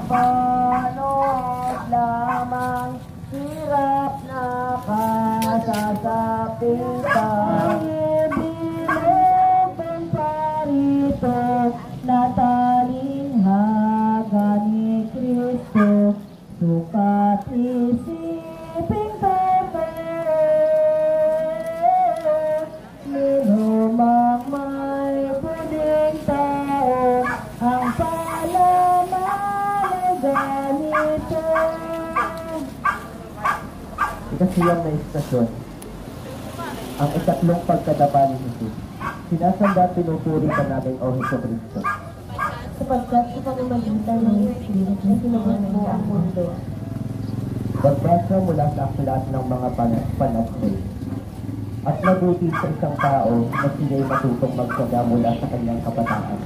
Napanood lamang hirap na kasasapitan. Bilog ang parito na talinghaga ni Kristo, sukat isipin pepe. Minumang may buling tao ang palaman ay ganito. Ikasiyam na istasyon, ang ikatlong pagkadapa ni Jesus. Sinasamba pinupuri ka namin, O Jesucristo, Sapagkat sa pamamagitan ng Espiritu na sinubos mo ang mundo. Pagbasa mula sa aklat ng mga panasay. At mabuti sa isang tao na sila'y matutong magsaga mula sa kanyang kabataan.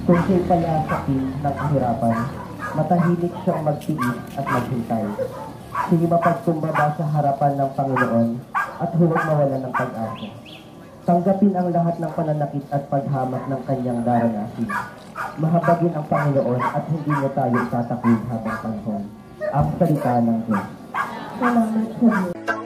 Kung siya'y palasakin ng kahirapan, matahimik siyang magtiis at maghintay. Sige mapagtumbaba sa harapan ng Panginoon at huwag mawalan ng pag-asa. Tanggapin ang lahat ng pananakit at paghamak ng kanyang daranasin. Mahabagin ang Panginoon at hindi niya tayo tatakwil habang panahon. Ang salita ng Diyos. Salamat sa Diyos.